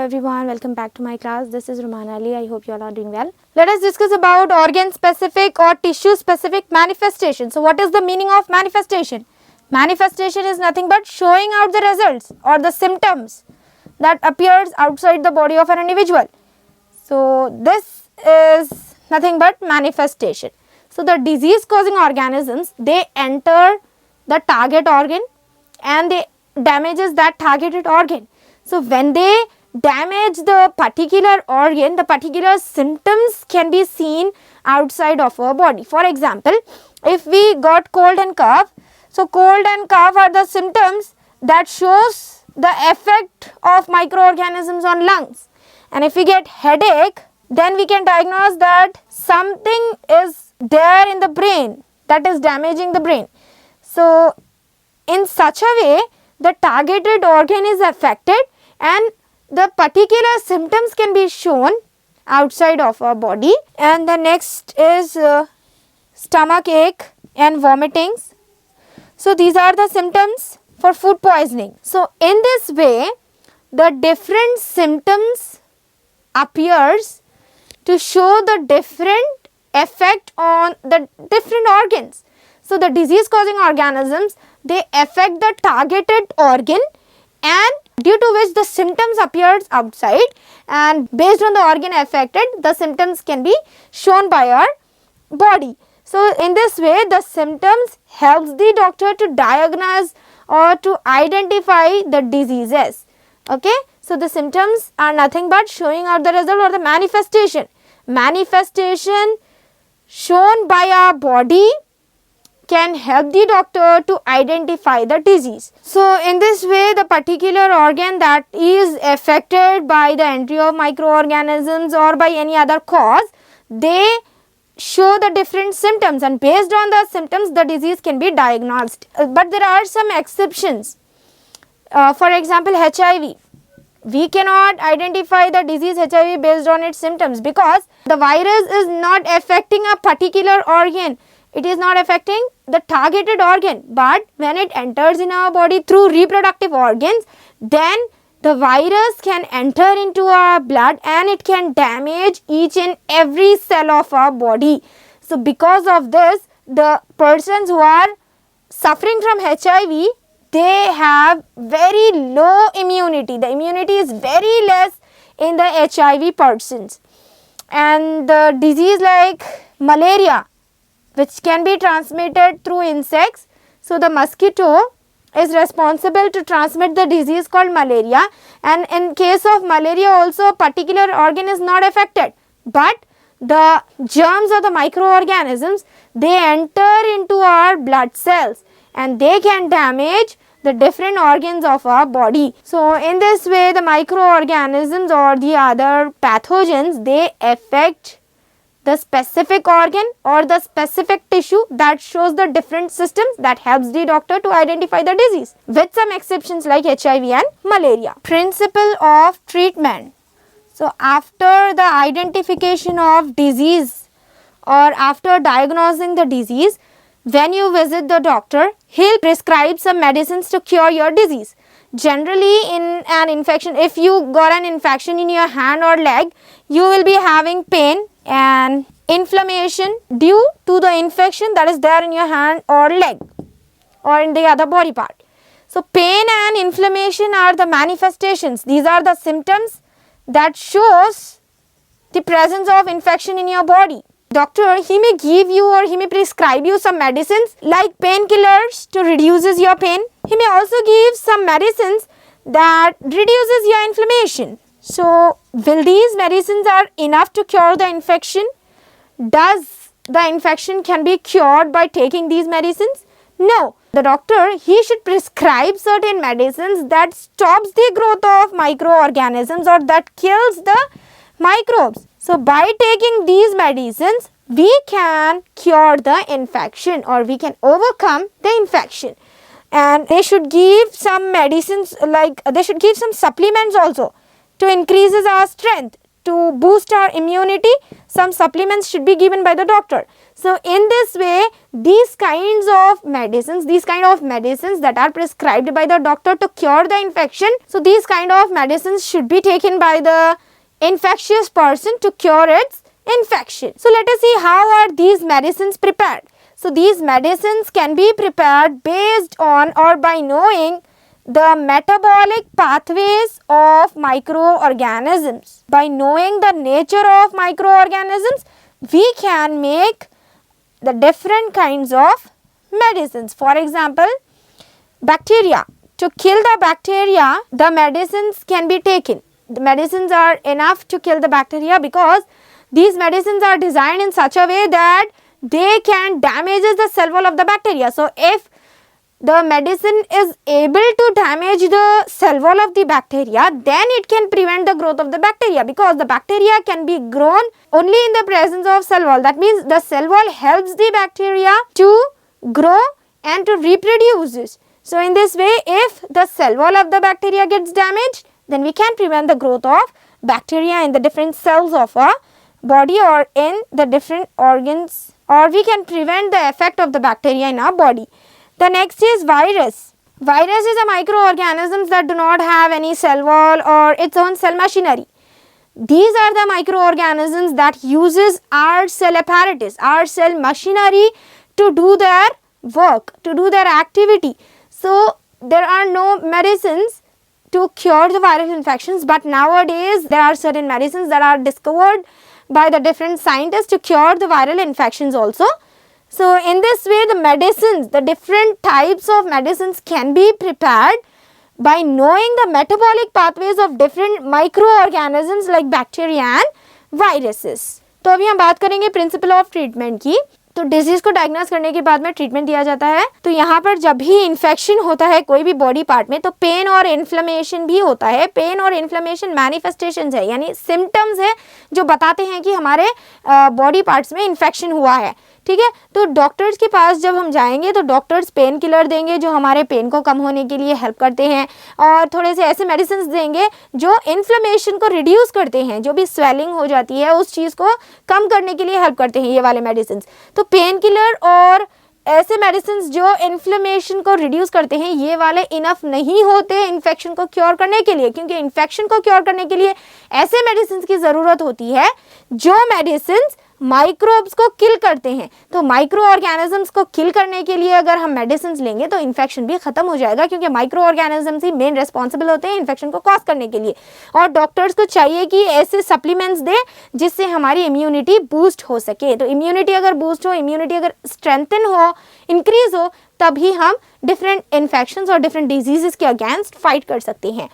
everyone, welcome back to my class. This is Rumana Ali. I hope you all are doing well. Let us discuss about organ specific or tissue specific manifestation. So what is the meaning of manifestation? Manifestation is nothing but showing out the results or the symptoms that appears outside the body of an individual. So this is nothing but manifestation. So the disease causing organisms, they enter the target organ and they damages that targeted organ. So when they damage the particular organ, the particular symptoms can be seen outside of our body. For example, if we got cold and cough, so cold and cough are the symptoms that shows the effect of microorganisms on lungs. And if we get headache, then we can diagnose that something is there in the brain that is damaging the brain. So in such a way, the targeted organ is affected and the particular symptoms can be shown outside of our body. And the next is stomach ache and vomitings. So these are the symptoms for food poisoning. So in this way, the different symptoms appears to show the different effect on the different organs. So the disease causing organisms, they affect the targeted organ and due to which the symptoms appears outside, and based on the organ affected, the symptoms can be shown by our body. So in this way, the symptoms helps the doctor to diagnose or to identify the diseases. Okay, so the symptoms are nothing but showing out the result or the manifestation. Manifestation shown by our body can help the doctor to identify the disease. So in this way, the particular organ that is affected by the entry of microorganisms or by any other cause, they show the different symptoms, and based on the symptoms the disease can be diagnosed. But there are some exceptions. For example, HIV. We cannot identify the disease HIV based on its symptoms because the virus is not affecting a particular organ. It is not affecting the targeted organ, but when it enters in our body through reproductive organs, then the virus can enter into our blood and it can damage each and every cell of our body. So because of this, the persons who are suffering from HIV, they have very low immunity. The immunity is very less in the HIV persons. And the disease like malaria, which can be transmitted through insects. So the mosquito is responsible to transmit the disease called malaria, and in case of malaria also a particular organ is not affected, but the germs or the microorganisms, they enter into our blood cells and they can damage the different organs of our body. So in this way, the microorganisms or the other pathogens, they affect the specific organ or the specific tissue that shows the different systems that helps the doctor to identify the disease, with some exceptions like HIV and malaria. Principle of treatment. So after the identification of disease or after diagnosing the disease, when you visit the doctor, he'll prescribe some medicines to cure your disease. Generally in an infection, if you got an infection in your hand or leg, you will be having pain and inflammation due to the infection that is there in your hand or leg or in the other body part. So pain and inflammation are the manifestations. These are the symptoms that shows the presence of infection in your body. Doctor, he may give you or he may prescribe you some medicines like painkillers to reduces your pain. He may also give some medicines that reduces your inflammation. So will these medicines are enough to cure the infection? Does the infection can be cured by taking these medicines? No. The doctor, he should prescribe certain medicines that stops the growth of microorganisms or that kills the microbes. So by taking these medicines, we can cure the infection or we can overcome the infection. And they should give some medicines, like they should give some supplements also to increases our strength, to boost our immunity. Some supplements should be given by the doctor. So in this way, these kind of medicines that are prescribed by the doctor to cure the infection, so these kind of medicines should be taken by the infectious person to cure its infection. So let us see how are these medicines prepared. So these medicines can be prepared based on or by knowing the metabolic pathways of microorganisms. By knowing the nature of microorganisms, we can make the different kinds of medicines. For example, bacteria. To kill the bacteria, the medicines can be taken. The medicines are enough to kill the bacteria because these medicines are designed in such a way that they can damage the cell wall of the bacteria. So if the medicine is able to damage the cell wall of the bacteria, then it can prevent the growth of the bacteria, because the bacteria can be grown only in the presence of cell wall. That means the cell wall helps the bacteria to grow and to reproduce. So in this way, if the cell wall of the bacteria gets damaged, then we can prevent the growth of bacteria in the different cells of our body or in the different organs, or we can prevent the effect of the bacteria in our body. The next is virus. Virus is a microorganisms that do not have any cell wall or its own cell machinery. These are the microorganisms that uses our cell apparatus, our cell machinery to do their work, to do their activity. So there are no medicines to cure the viral infections, but nowadays there are certain medicines that are discovered by the different scientists to cure the viral infections also. So in this way, the medicines, the different types of medicines can be prepared by knowing the metabolic pathways of different microorganisms like bacteria and viruses. तो अभी हम बात करेंगे principle of treatment की. तो disease को diagnose करने के बाद में ट्रीटमेंट दिया जाता है. तो यहाँ पर जब भी इन्फेक्शन होता है कोई भी बॉडी पार्ट में, तो पेन और इन्फ्लेमेशन भी होता है. पेन और इन्फ्लेमेशन मैनिफेस्टेशंस है, यानी सिम्टम्स है जो बताते हैं कि हमारे बॉडी पार्ट्स में इन्फेक्शन हुआ है. ठीक है, तो डॉक्टर्स के पास जब हम जाएंगे तो डॉक्टर्स पेन किलर देंगे जो हमारे पेन को कम होने के लिए हेल्प करते हैं, और थोड़े से ऐसे मेडिसिन देंगे जो इन्फ्लेमेशन को रिड्यूस करते हैं, जो भी स्वेलिंग हो जाती है उस चीज़ को कम करने के लिए हेल्प करते हैं ये वाले मेडिसिन. तो पेन किलर और ऐसे मेडिसिन जो इन्फ्लेमेशन को रिड्यूस करते हैं ये वाले इनफ नहीं होते इन्फेक्शन को क्योर करने के लिए, क्योंकि इन्फेक्शन को क्योर करने के लिए ऐसे मेडिसिन की ज़रूरत होती है जो मेडिसिन माइक्रोब्स को किल करते हैं. तो माइक्रो ऑर्गेनिजम्स को किल करने के लिए अगर हम मेडिसिन लेंगे तो इन्फेक्शन भी खत्म हो जाएगा, क्योंकि माइक्रो ऑर्गेनिजम्स ही मेन रेस्पॉन्सिबल होते हैं इन्फेक्शन को कॉज करने के लिए. और डॉक्टर्स को चाहिए कि ऐसे सप्लीमेंट्स दें जिससे हमारी इम्यूनिटी बूस्ट हो सके. तो इम्यूनिटी अगर बूस्ट हो, इम्यूनिटी अगर स्ट्रेंथन हो, इंक्रीज हो, तभी हम डिफरेंट इन्फेक्शंस और डिफरेंट डिजीजेस के अगेंस्ट फाइट कर सकते हैं.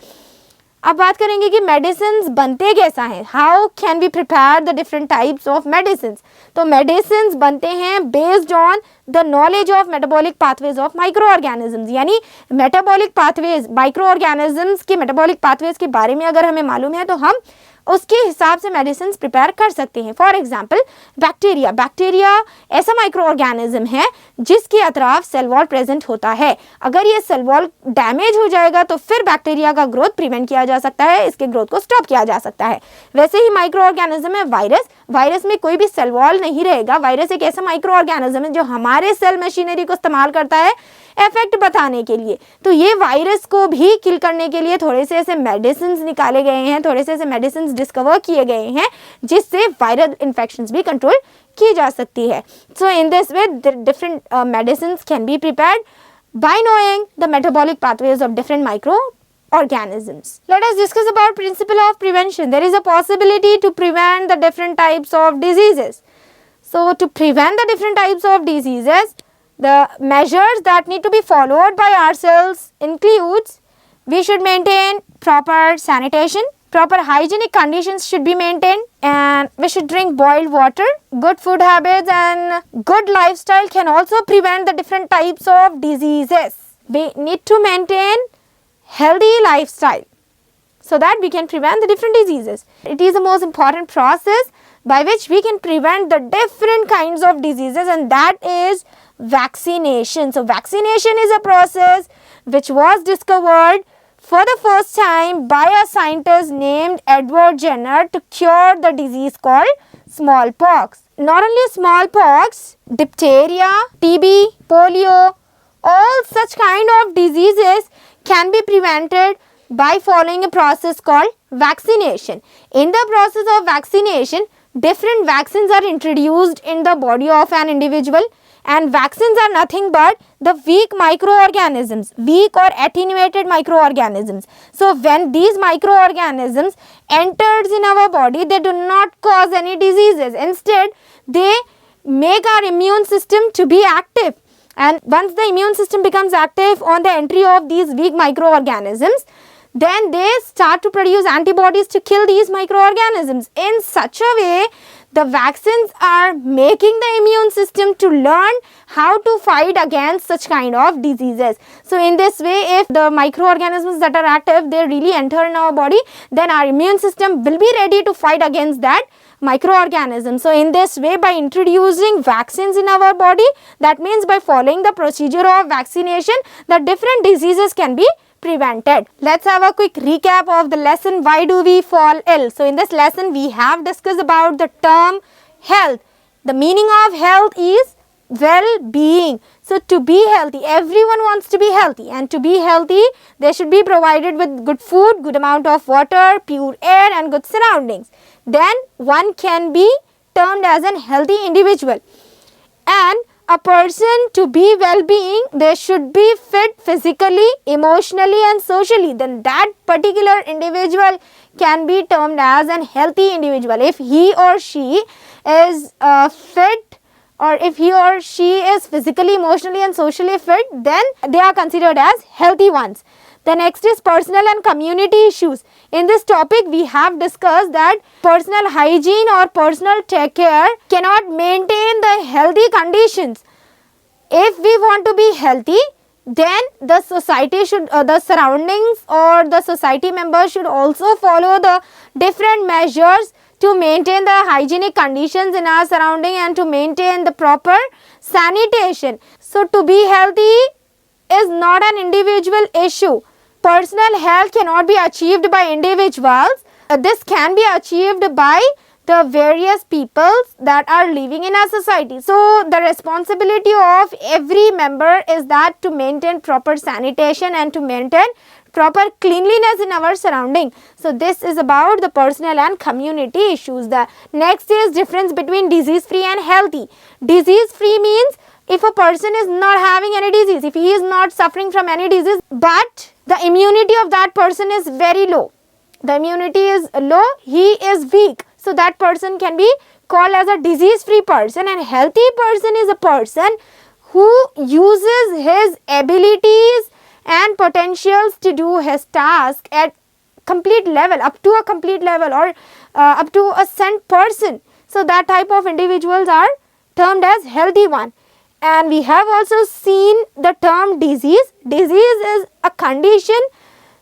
अब बात करेंगे कि मेडिसिन बनते कैसा है. How can we prepare the different types of medicine. तो मेडिसिन बनते हैं based on the knowledge of metabolic pathways of microorganisms, यानी मेटाबॉलिक पाथवेज, माइक्रो ऑर्गेनिजम्स के मेटाबॉलिक पाथवेज के बारे में अगर हमें मालूम है तो हम उसके हिसाब से मेडिसिन प्रिपेयर कर सकते हैं. For example bacteria. बैक्टीरिया ऐसा माइक्रो ऑर्गेनिज्म है जिसके अतराफ सेल वॉल प्रेजेंट होता है. अगर ये सेल वॉल डैमेज हो जाएगा तो फिर बैक्टीरिया का ग्रोथ प्रिवेंट किया जा सकता है, इसके ग्रोथ को स्टॉप किया जा सकता है. वैसे ही माइक्रो ऑर्गेनिज्म है वायरस. वायरस में कोई भी सेल वॉल नहीं रहेगा. वायरस एक ऐसा माइक्रो ऑर्गेनिज्म है जो हमारे सेल मशीनरी को इस्तेमाल करता है इफेक्ट बताने के लिए. तो ये वायरस को भी किल करने के लिए थोड़े से ऐसे मेडिसिन निकाले गए हैं, थोड़े से ऐसे मेडिसिन डिस्कवर किए गए हैं जिससे वायरल इन्फेक्शंस भी कंट्रोल की जा सकती है. So in this way different medicine can be prepared by knowing the metabolic pathways of different micro organisms. Let us discuss about principle of prevention. There is a possibility to prevent the different types of diseases. So to prevent the different types of diseases, the measures that need to be followed by ourselves includes we should maintain proper sanitation, proper hygienic conditions should be maintained, and we should drink boiled water. Good food habits and good lifestyle can also prevent the different types of diseases. We need to maintain healthy lifestyle so that we can prevent the different diseases. It is the most important process by which we can prevent the different kinds of diseases, and that is vaccination. So vaccination is a process which was discovered for the first time by a scientist named Edward Jenner to cure the disease called smallpox. Not only smallpox, diphtheria, TB, polio, all such kind of diseases can be prevented by following a process called vaccination. In the process of vaccination, different vaccines are introduced in the body of an individual, and vaccines are nothing but the weak microorganisms, weak or attenuated microorganisms. So when these microorganisms enters in our body, they do not cause any diseases. Instead, they make our immune system to be active. And once the immune system becomes active on the entry of these weak microorganisms, then they start to produce antibodies to kill these microorganisms. In such a way, the vaccines are making the immune system to learn how to fight against such kind of diseases. So in this way, if the microorganisms that are active, they really enter in our body, then our immune system will be ready to fight against that microorganism. So in this way, by introducing vaccines in our body, that means by following the procedure of vaccination, the different diseases can be prevented. Let's have a quick recap of the lesson, why do we fall ill. So in this lesson, we have discussed about the term health. The meaning of health is well-being. So to be healthy, everyone wants to be healthy, and to be healthy, they should be provided with good food, good amount of water, pure air and good surroundings. Then one can be termed as an healthy individual. And a person to be well-being, they should be fit physically, emotionally and socially. Then that particular individual can be termed as an healthy individual. If he or she is fit, or if he or she is physically, emotionally and socially fit, then they are considered as healthy ones. The next is personal and community issues. In this topic, we have discussed that personal hygiene or personal care cannot maintain the healthy conditions. If we want to be healthy, then the society should, the surroundings or the society members should also follow the different measures to maintain the hygienic conditions in our surrounding and to maintain the proper sanitation. So to be healthy is not an individual issue. Personal health cannot be achieved by individuals. This can be achieved by the various peoples that are living in our society. So the responsibility of every member is that to maintain proper sanitation and to maintain proper cleanliness in our surrounding. So this is about the personal and community issues. The next is difference between disease free and healthy. Disease free means if a person is not having any disease, if he is not suffering from any disease, but the immunity of that person is very low. The immunity is low, he is weak. So that person can be called as a disease free person, and healthy person is a person who uses his abilities and potentials to do his task at complete level, up to a complete level, or up to a cent person. So that type of individuals are termed as healthy one. And we have also seen the term disease. Disease is a condition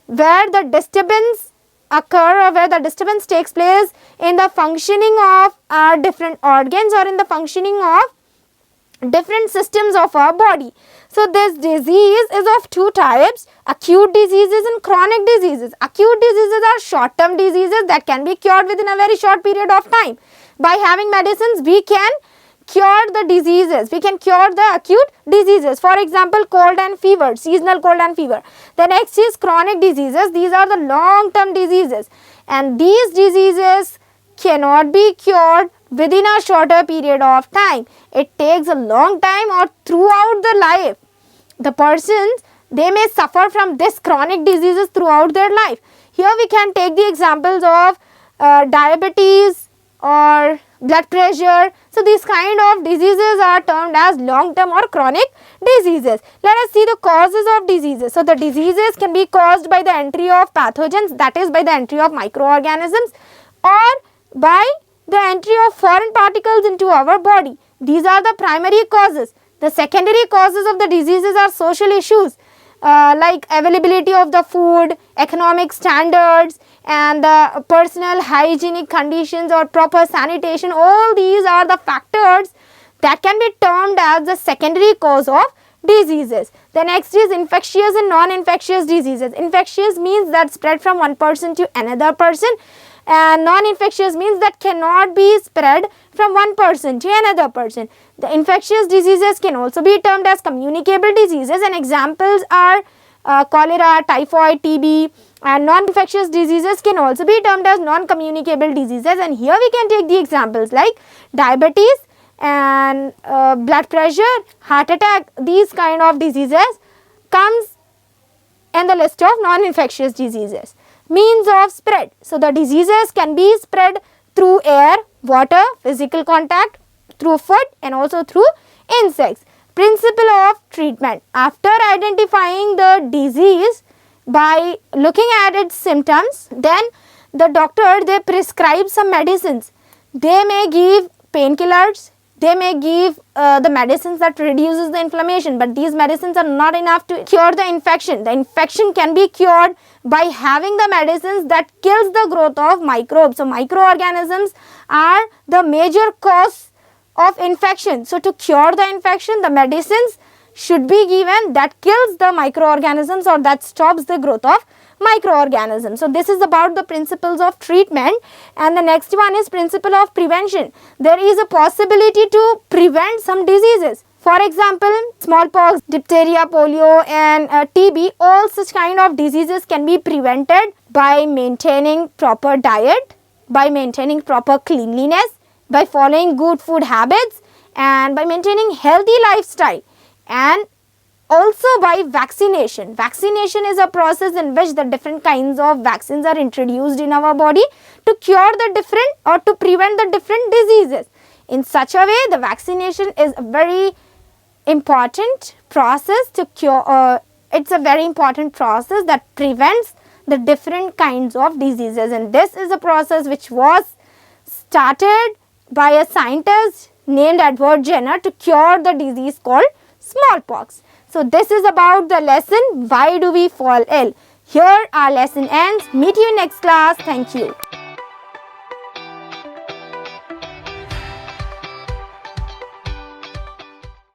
where the disturbance occur or where the disturbance takes place in the functioning of our different organs or in the functioning of different systems of our body. So this disease is of two types, acute diseases and chronic diseases. Acute diseases are short-term diseases that can be cured within a very short period of time. By having medicines, we can cure the diseases, we can cure the acute diseases. For example, cold and fever, seasonal cold and fever. The next is chronic diseases. These are the long-term diseases, and these diseases cannot be cured within a shorter period of time. It takes a long time or throughout the life. The persons, they may suffer from this chronic diseases throughout their life. Here we can take the examples of diabetes or blood pressure. So these kind of diseases are termed as long-term or chronic diseases. Let us see the causes of diseases. So the diseases can be caused by the entry of pathogens, that is by the entry of microorganisms, or by the entry of foreign particles into our body. These are the primary causes. The secondary causes of the diseases are social issues like availability of the food, economic standards, and the personal hygienic conditions or proper sanitation. All these are the factors that can be termed as the secondary cause of diseases. The next is infectious and non-infectious diseases. Infectious means that spread from one person to another person, and non-infectious means that cannot be spread from one person to another person. The infectious diseases can also be termed as communicable diseases, and examples are cholera, typhoid, TB, and non-infectious diseases can also be termed as non-communicable diseases. And here we can take the examples like diabetes and blood pressure, heart attack. These kind of diseases comes in the list of non-infectious diseases. Means of spread. So, the diseases can be spread through air, water, physical contact, through food, and also through insects. Principle of treatment. After identifying the disease by looking at its symptoms, then the doctor, they prescribe some medicines. They may give painkillers, they may give the medicines that reduces the inflammation, but these medicines are not enough to cure the infection. The infection can be cured by having the medicines that kills the growth of microbes. So, microorganisms are the major cause of infection. So, to cure the infection, the medicines should be given that kills the microorganisms or that stops the growth of microorganisms. So, this is about the principles of treatment, and the next one is principle of prevention. There is a possibility to prevent some diseases. For example, smallpox, diphtheria, polio and TB, all such kind of diseases can be prevented by maintaining proper diet, by maintaining proper cleanliness, by following good food habits, and by maintaining healthy lifestyle, and also by vaccination. Vaccination is a process in which the different kinds of vaccines are introduced in our body to cure the different or to prevent the different diseases. In such a way, the vaccination is a very important process to cure, it's a very important process that prevents the different kinds of diseases, and this is a process which was started by a scientist named Edward Jenner to cure the disease called smallpox. So, this is about the lesson, why do we fall ill. Here our lesson ends. Meet you in next class. Thank you.